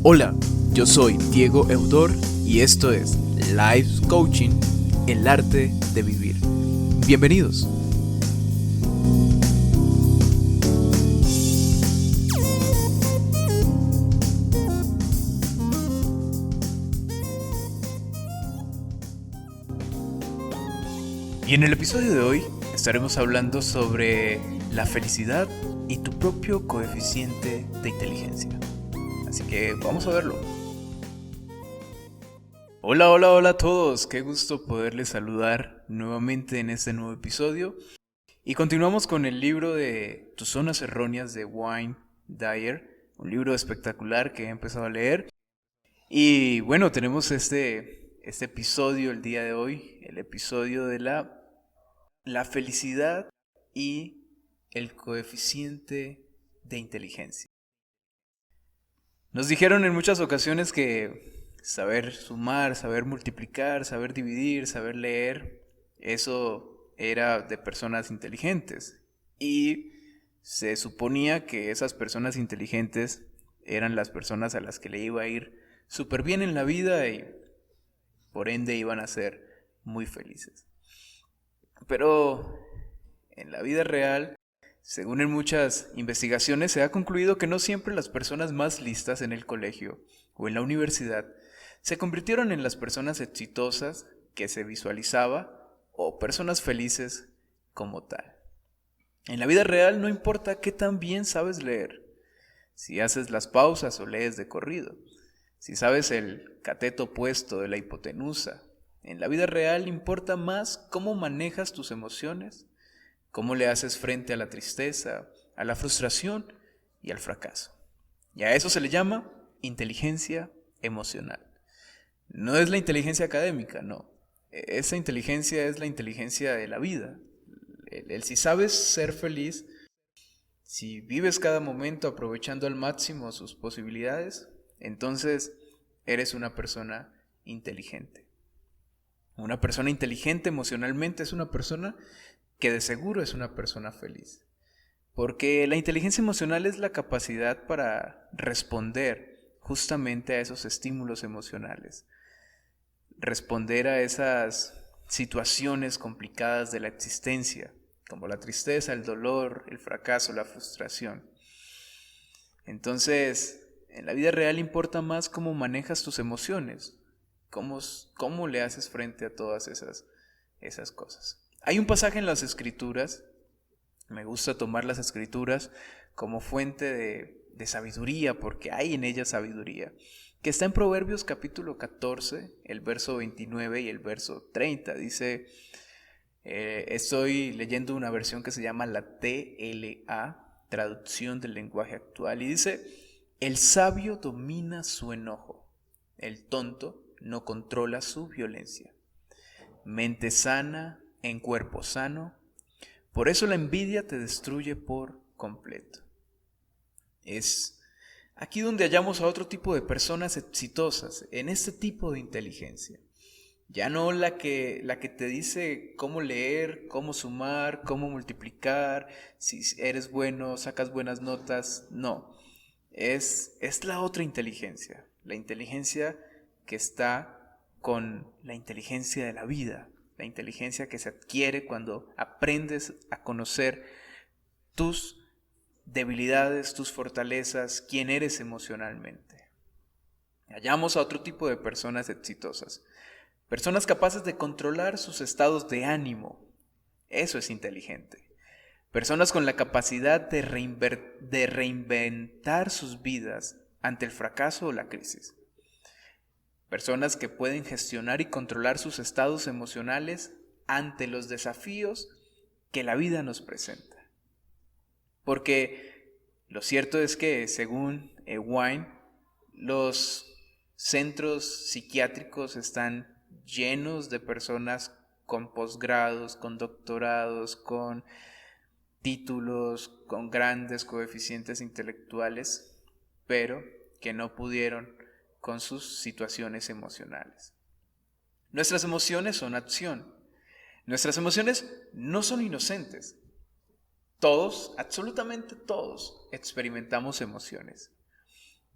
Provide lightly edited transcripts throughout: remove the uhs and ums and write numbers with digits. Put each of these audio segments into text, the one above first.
Hola, yo soy Diego Eudor y esto es Life Coaching, el arte de vivir. Bienvenidos. Y en el episodio de hoy estaremos hablando sobre la felicidad y tu propio coeficiente de inteligencia. Así que vamos a verlo. Hola a todos. Qué gusto poderles saludar nuevamente en este nuevo episodio. Y continuamos con el libro de Tus zonas erróneas de Wayne Dyer. Un libro espectacular que he empezado a leer. Y bueno, tenemos este episodio el día de hoy. El episodio de la felicidad y el coeficiente de inteligencia. Nos dijeron en muchas ocasiones que saber sumar, saber multiplicar, saber dividir, saber leer, eso era de personas inteligentes. Y se suponía que esas personas inteligentes eran las personas a las que le iba a ir súper bien en la vida y por ende iban a ser muy felices. Pero en la vida real, según en muchas investigaciones, se ha concluido que no siempre las personas más listas en el colegio o en la universidad se convirtieron en las personas exitosas que se visualizaba o personas felices como tal. En la vida real no importa qué tan bien sabes leer, si haces las pausas o lees de corrido, si sabes el cateto opuesto de la hipotenusa. En la vida real importa más cómo manejas tus emociones, cómo le haces frente a la tristeza, a la frustración y al fracaso. Y a eso se le llama inteligencia emocional. No es la inteligencia académica, no. Esa inteligencia es la inteligencia de la vida. El si sabes ser feliz, si vives cada momento aprovechando al máximo sus posibilidades, entonces eres una persona inteligente. Una persona inteligente emocionalmente es una persona que de seguro es una persona feliz. Porque la inteligencia emocional es la capacidad para responder justamente a esos estímulos emocionales. Responder a esas situaciones complicadas de la existencia, como la tristeza, el dolor, el fracaso, la frustración. Entonces, en la vida real importa más cómo manejas tus emociones, cómo le haces frente a todas esas cosas. Hay un pasaje en las Escrituras, me gusta tomar las Escrituras como fuente de sabiduría, porque hay en ellas sabiduría, que está en Proverbios capítulo 14, el verso 29 y el verso 30. Dice, estoy leyendo una versión que se llama la TLA, traducción del lenguaje actual, y dice, el sabio domina su enojo, el tonto no controla su violencia. Mente sana en cuerpo sano, por eso la envidia te destruye por completo. Es aquí donde hallamos a otro tipo de personas exitosas, en este tipo de inteligencia. Ya no la que te dice cómo leer, cómo sumar, cómo multiplicar, si eres bueno, sacas buenas notas, no. Es la otra inteligencia, la inteligencia que está con la inteligencia de la vida, la inteligencia que se adquiere cuando aprendes a conocer tus debilidades, tus fortalezas, quién eres emocionalmente. Hallamos a otro tipo de personas exitosas, personas capaces de controlar sus estados de ánimo. Eso es inteligente. Personas con la capacidad de reinventar sus vidas ante el fracaso o la crisis. Personas que pueden gestionar y controlar sus estados emocionales ante los desafíos que la vida nos presenta. Porque lo cierto es que, según Wayne, los centros psiquiátricos están llenos de personas con posgrados, con doctorados, con títulos, con grandes coeficientes intelectuales, pero que no pudieron con sus situaciones emocionales. Nuestras emociones son acción. Nuestras emociones no son inocentes. Todos, absolutamente todos, experimentamos emociones.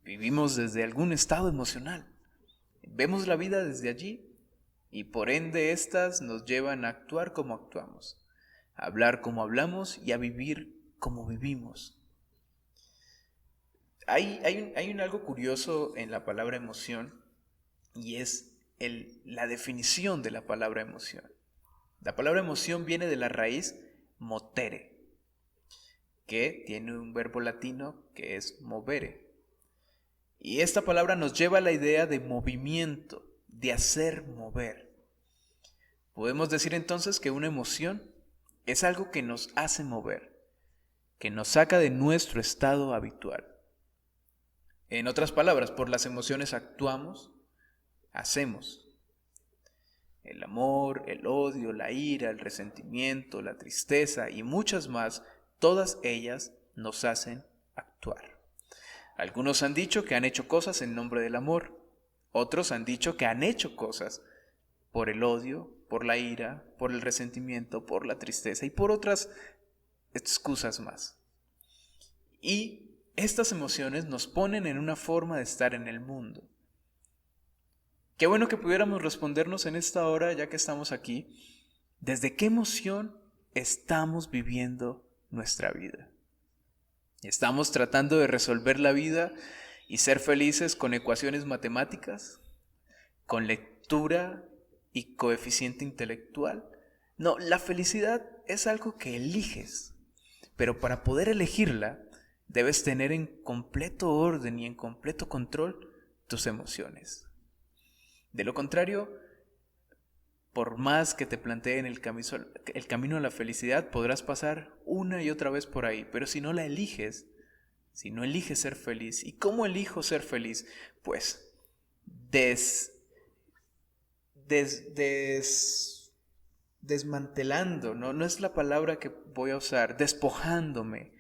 Vivimos desde algún estado emocional. Vemos la vida desde allí y por ende estas nos llevan a actuar como actuamos, a hablar como hablamos y a vivir como vivimos. Hay algo curioso en la palabra emoción y es la definición de la palabra emoción. La palabra emoción viene de la raíz motere, que tiene un verbo latino que es movere. Y esta palabra nos lleva a la idea de movimiento, de hacer mover. Podemos decir entonces que una emoción es algo que nos hace mover, que nos saca de nuestro estado habitual. En otras palabras, por las emociones actuamos, hacemos. El amor, el odio, la ira, el resentimiento, la tristeza y muchas más, todas ellas nos hacen actuar. Algunos han dicho que han hecho cosas en nombre del amor. Otros han dicho que han hecho cosas por el odio, por la ira, por el resentimiento, por la tristeza y por otras excusas más. Y estas emociones nos ponen en una forma de estar en el mundo. Qué bueno que pudiéramos respondernos en esta hora, ya que estamos aquí, ¿desde qué emoción estamos viviendo nuestra vida? ¿Estamos tratando de resolver la vida y ser felices con ecuaciones matemáticas? ¿Con lectura y coeficiente intelectual? No, la felicidad es algo que eliges, pero para poder elegirla debes tener en completo orden y en completo control tus emociones. De lo contrario, por más que te planteen el camino a la felicidad, podrás pasar una y otra vez por ahí, pero si no la eliges, si no eliges ser feliz, ¿y cómo elijo ser feliz? Pues desmantelando, no es la palabra que voy a usar, despojándome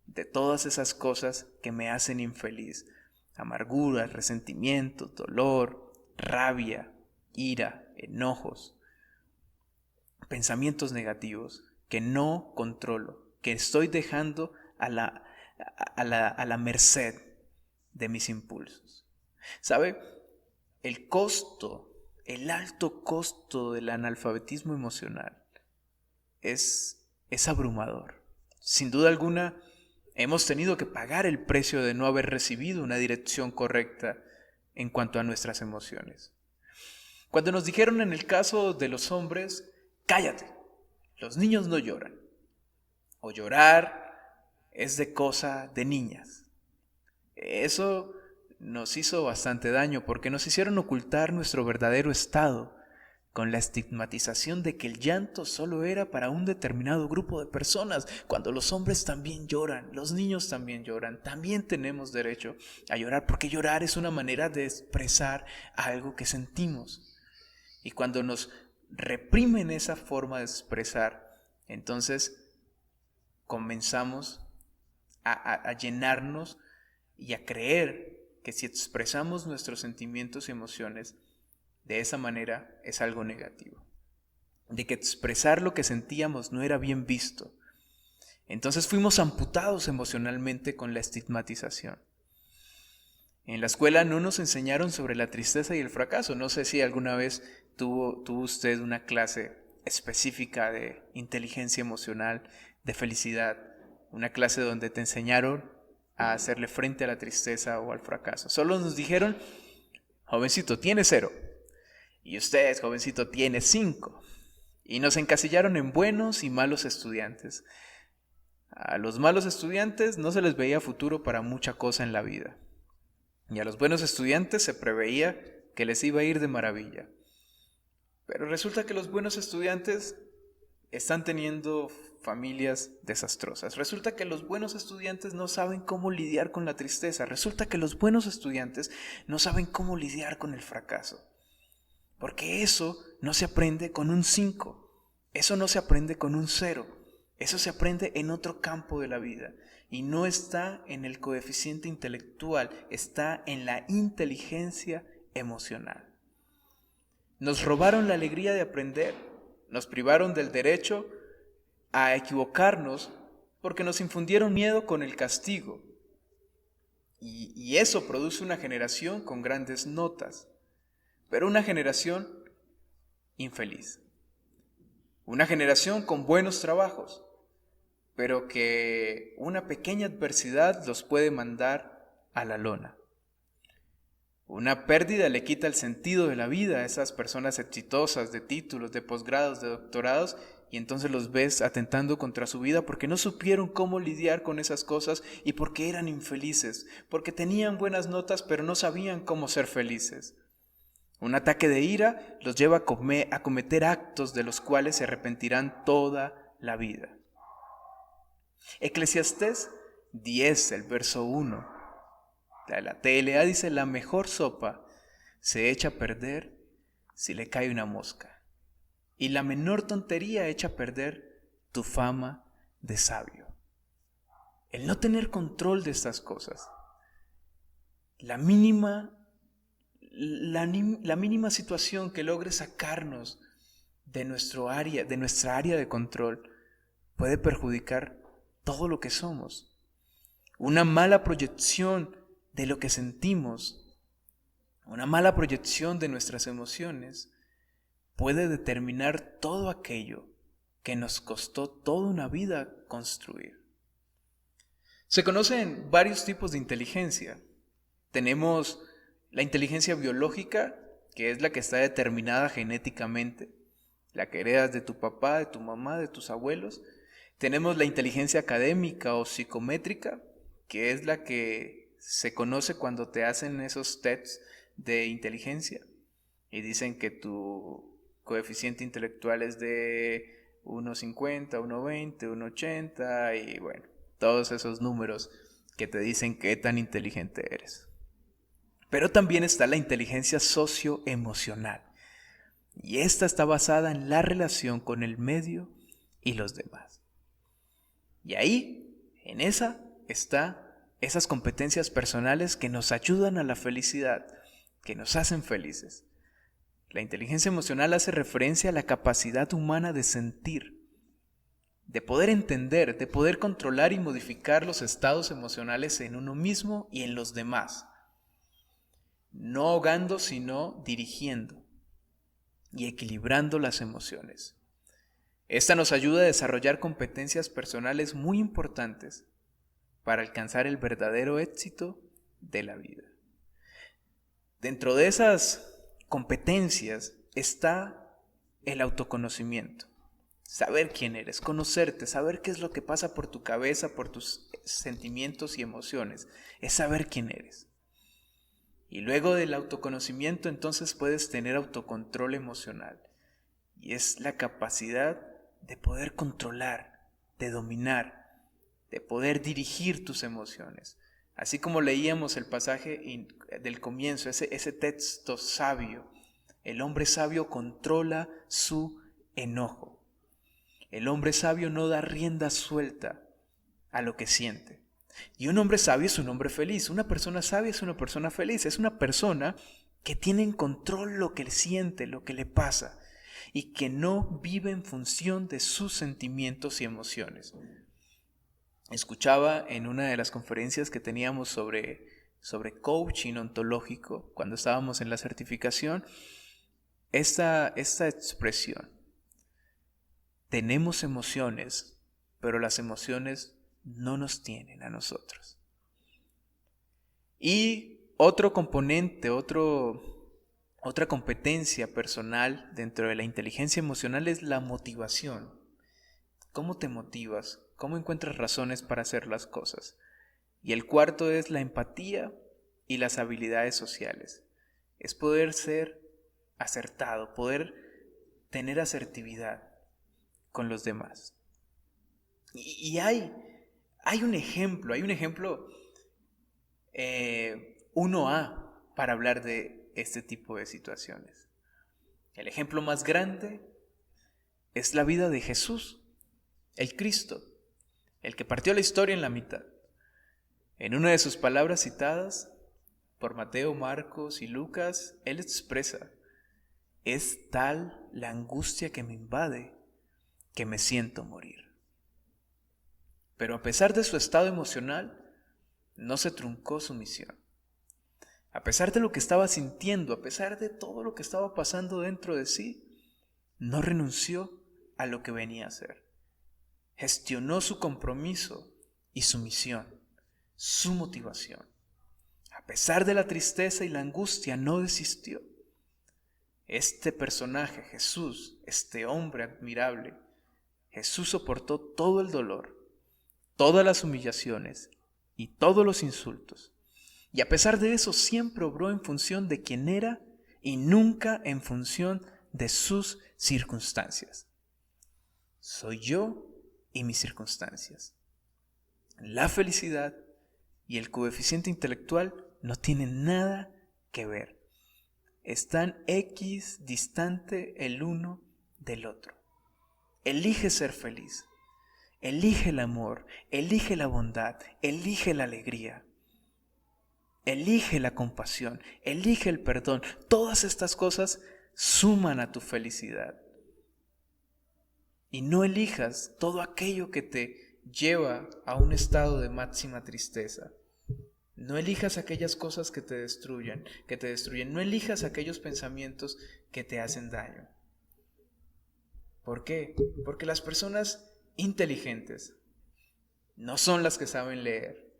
de todas esas cosas que me hacen infeliz. Amargura, resentimiento, dolor, rabia, ira, enojos, pensamientos negativos que no controlo, que estoy dejando a la merced de mis impulsos. ¿Sabe? El alto costo del analfabetismo emocional es abrumador. Sin duda alguna, hemos tenido que pagar el precio de no haber recibido una dirección correcta en cuanto a nuestras emociones. Cuando nos dijeron en el caso de los hombres, cállate, los niños no lloran, o llorar es de cosa de niñas. Eso nos hizo bastante daño porque nos hicieron ocultar nuestro verdadero estado con la estigmatización de que el llanto solo era para un determinado grupo de personas, cuando los hombres también lloran, los niños también lloran, también tenemos derecho a llorar, porque llorar es una manera de expresar algo que sentimos. Y cuando nos reprimen esa forma de expresar, entonces comenzamos a llenarnos y a creer que si expresamos nuestros sentimientos y emociones, de esa manera es algo negativo, de que expresar lo que sentíamos no era bien visto. Entonces fuimos amputados emocionalmente con la estigmatización. En la escuela no nos enseñaron sobre la tristeza y el fracaso. No sé si alguna vez tuvo usted una clase específica de inteligencia emocional, de felicidad, una clase donde te enseñaron a hacerle frente a la tristeza o al fracaso. Solo nos dijeron, jovencito, tiene 0. Y usted, jovencito, tiene 5. Y nos encasillaron en buenos y malos estudiantes. A los malos estudiantes no se les veía futuro para mucha cosa en la vida. Y a los buenos estudiantes se preveía que les iba a ir de maravilla. Pero resulta que los buenos estudiantes están teniendo familias desastrosas. Resulta que los buenos estudiantes no saben cómo lidiar con la tristeza. Resulta que los buenos estudiantes no saben cómo lidiar con el fracaso. Porque eso no se aprende con un 5, eso no se aprende con un 0, eso se aprende en otro campo de la vida. Y no está en el coeficiente intelectual, está en la inteligencia emocional. Nos robaron la alegría de aprender, nos privaron del derecho a equivocarnos porque nos infundieron miedo con el castigo. Y eso produce una generación con grandes notas, pero una generación infeliz. Una generación con buenos trabajos, pero que una pequeña adversidad los puede mandar a la lona. Una pérdida le quita el sentido de la vida a esas personas exitosas de títulos, de posgrados, de doctorados, y entonces los ves atentando contra su vida porque no supieron cómo lidiar con esas cosas y porque eran infelices, porque tenían buenas notas pero no sabían cómo ser felices. Un ataque de ira los lleva a cometer actos de los cuales se arrepentirán toda la vida. Eclesiastés 10, el verso 1. La TLA dice: la mejor sopa se echa a perder si le cae una mosca, y la menor tontería echa a perder tu fama de sabio. El no tener control de estas cosas, la mínima situación que logre sacarnos de nuestra área de control puede perjudicar todo lo que somos. Una mala proyección de lo que sentimos, una mala proyección de nuestras emociones puede determinar todo aquello que nos costó toda una vida construir. Se conocen varios tipos de inteligencia. Tenemos la inteligencia biológica, que es la que está determinada genéticamente, la que heredas de tu papá, de tu mamá, de tus abuelos. Tenemos la inteligencia académica o psicométrica, que es la que se conoce cuando te hacen esos tests de inteligencia y dicen que tu coeficiente intelectual es de 1.50, 1.20, 1.80 y bueno, todos esos números que te dicen qué tan inteligente eres. Pero también está la inteligencia socioemocional, y esta está basada en la relación con el medio y los demás. Y ahí, en esa, está esas competencias personales que nos ayudan a la felicidad, que nos hacen felices. La inteligencia emocional hace referencia a la capacidad humana de sentir, de poder entender, de poder controlar y modificar los estados emocionales en uno mismo y en los demás. No ahogando, sino dirigiendo y equilibrando las emociones. Esta nos ayuda a desarrollar competencias personales muy importantes para alcanzar el verdadero éxito de la vida. Dentro de esas competencias está el autoconocimiento. Saber quién eres, conocerte, saber qué es lo que pasa por tu cabeza, por tus sentimientos y emociones. Es saber quién eres. Y luego del autoconocimiento entonces puedes tener autocontrol emocional. Y es la capacidad de poder controlar, de dominar, de poder dirigir tus emociones. Así como leíamos el pasaje del comienzo, ese texto sabio. El hombre sabio controla su enojo. El hombre sabio no da rienda suelta a lo que siente. Y un hombre sabio es un hombre feliz. Una persona sabia es una persona feliz. Es una persona que tiene en control lo que siente, lo que le pasa, y que no vive en función de sus sentimientos y emociones. Escuchaba en una de las conferencias que teníamos sobre coaching ontológico, cuando estábamos en la certificación, esta expresión: tenemos emociones, pero las emociones no nos tienen a nosotros. Y otro componente, otra competencia personal dentro de la inteligencia emocional es la motivación. ¿Cómo te motivas? ¿Cómo encuentras razones para hacer las cosas? Y el cuarto es la empatía y las habilidades sociales. Es poder ser acertado, poder tener asertividad con los demás. Y hay un ejemplo 1A para hablar de este tipo de situaciones. El ejemplo más grande es la vida de Jesús, el Cristo, el que partió la historia en la mitad. En una de sus palabras citadas por Mateo, Marcos y Lucas, él expresa: es tal la angustia que me invade que me siento morir. Pero a pesar de su estado emocional, no se truncó su misión. A pesar de lo que estaba sintiendo, a pesar de todo lo que estaba pasando dentro de sí, no renunció a lo que venía a hacer. Gestionó su compromiso y su misión, su motivación. A pesar de la tristeza y la angustia, no desistió. Este personaje, Jesús, este hombre admirable, Jesús soportó todo el dolor, todas las humillaciones y todos los insultos. Y a pesar de eso, siempre obró en función de quién era y nunca en función de sus circunstancias. Soy yo y mis circunstancias. La felicidad y el coeficiente intelectual no tienen nada que ver. Están distante el uno del otro. Elige ser feliz. Elige el amor. Elige la bondad. Elige la alegría. Elige la compasión. Elige el perdón. Todas estas cosas suman a tu felicidad. Y no elijas todo aquello que te lleva a un estado de máxima tristeza. No elijas aquellas cosas que te destruyen. No elijas aquellos pensamientos que te hacen daño. ¿Por qué? Porque las personas inteligentes no son las que saben leer,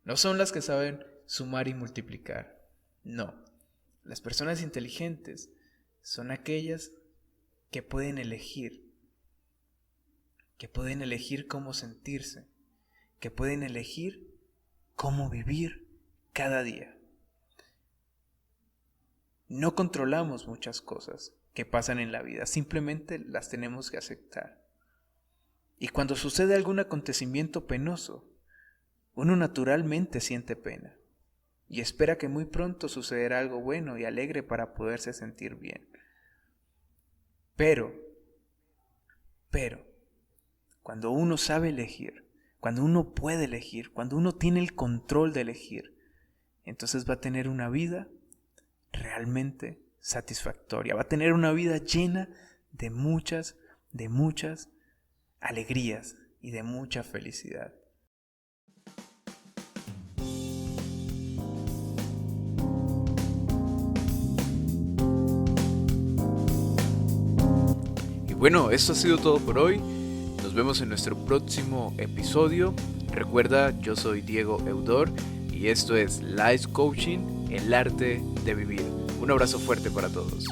no son las que saben sumar y multiplicar. No, las personas inteligentes son aquellas que pueden elegir cómo sentirse, que pueden elegir cómo vivir cada día. No controlamos muchas cosas que pasan en la vida, simplemente las tenemos que aceptar. Y cuando sucede algún acontecimiento penoso, uno naturalmente siente pena y espera que muy pronto sucederá algo bueno y alegre para poderse sentir bien. Pero, cuando uno sabe elegir, cuando uno puede elegir, cuando uno tiene el control de elegir, entonces va a tener una vida realmente satisfactoria, va a tener una vida llena de muchas alegrías y de mucha felicidad. Y bueno, esto ha sido todo por hoy. Nos vemos en nuestro próximo episodio. Recuerda, yo soy Diego Eudor y esto es Life Coaching, el arte de vivir. Un abrazo fuerte para todos.